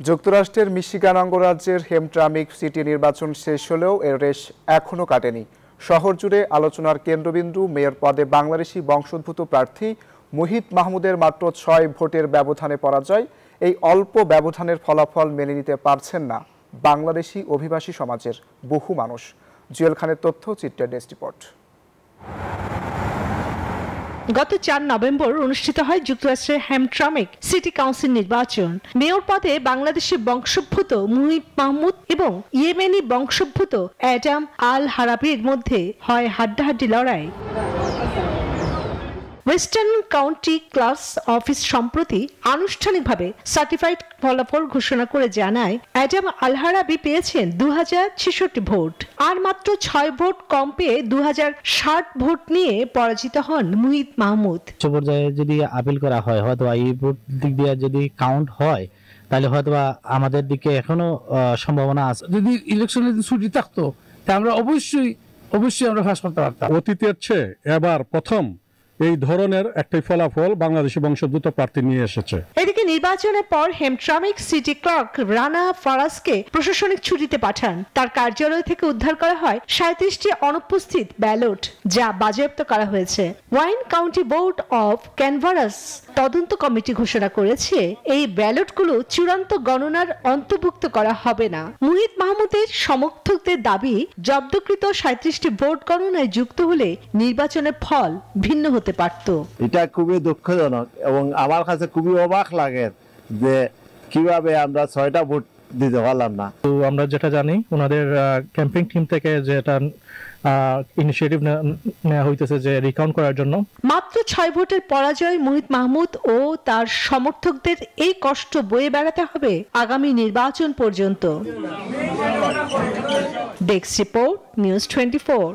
যুক্তরাষ্ট্রের মিশিগান অঙ্গরাজ্যের Hamtramck city নির্বাচন শেষ হলেও এর রেশ এখনও কাটেনি। শহর জুড়ে আলোচনার কেন্দ্রবিন্দু মেয়র পদে বাংলাদেশি বংশোদ্ভূত প্রার্থী মুহিত মাহমুদের মাত্র 6 ভোটের ব্যবধানে পরাজয়। এই অল্প ব্যবধানের ফলাফল মেনে নিতে পারছেন না বাংলাদেশি অভিবাসী সমাজের বহু মানুষ। জুয়েল খানের তথ্য, চিত্রের ডেস্ক রিপোর্ট। গত 4 নভেম্বর অনুষ্ঠিত হয় যুক্তরাষ্ট্রের হেমট্রামিক সিটি কাউন্সিল নির্বাচন। মেয়র পদে বাংলাদেশি বংশোদ্ভূত মুহিত মাহমুদ এবং ইয়েমেনি বংশোদ্ভূত অ্যাডাম আল হারাবির মধ্যে হয় হাড্ডাহাড্ডি লড়াই। ওয়েস্টার্ন কাউন্টি ক্লাস অফিস সম্প্রতি আনুষ্ঠানিকভাবে সার্টিফাইড ফলাফল ঘোষণা করে জানায়, অ্যাডাম আল হারাবি পেয়েছেন 2066 ভোট, আর মাত্র 6 ভোট কম পেয়ে 2060 ভোট নিয়ে পরাজিত হন মুহিত মাহমুদ। পর্যায়ে যদি আপিল করা হয়, হয়তো এই ভোট দিক দিয়ে যদি কাউন্ট হয়, তাহলে হয়তো আমাদের দিকে এখনো সম্ভাবনা আছে। যদি ইলেকশনের ছুটি থাকতো, তা আমরা অবশ্যই আমরা ফাঁস করতে পারতাম। অতীতের চেয়ে এবার প্রথম এই ধরনের একটি ফলাফল বাংলাদেশি বংশোদ্ভূত প্রার্থী নিয়ে এসেছে। এদিকে নির্বাচনের পর হেমট্রামিক সিটি ক্লার্ক রানা ফারাজকে প্রশাসনিক ছুটিতে পাঠান। তার কার্যালয় থেকে উদ্ধার করা হয় 37টি অনুপস্থিত ব্যালট, যা বাজেয়াপ্ত করা হয়েছে। ওয়াইন কাউন্টি বোর্ড অফ ক্যানভারাস তদন্ত কমিটি ঘোষণা করেছে, এই ব্যালটগুলো চূড়ান্ত গণনার অন্তর্ভুক্ত করা হবে না। মুহিত মাহমুদের সমর্থকদের দাবি, জব্দকৃত 37টি ভোট গণনায় যুক্ত হলে নির্বাচনের ফল ভিন্ন হতে পারত। এটা খুবই দুঃখজনক এবং আমার কাছে খুবই অবাক লাগে যে কিভাবে আমরা 6টা ভোট দিতে পারলাম না। তো আমরা যেটা জানি, ওনাদের ক্যাম্পেইন টিম থেকে যেটা ইনিশিয়েটিভ নেওয়া হইতেছে যে রিকাউন্ট করার জন্য। মাত্র 6 ভোটের পরাজয় মুহিত মাহমুদ ও তার সমর্থকদের এই কষ্ট বয়ে বেড়াতে হবে আগামী নির্বাচন পর্যন্ত। Desk report, news 24।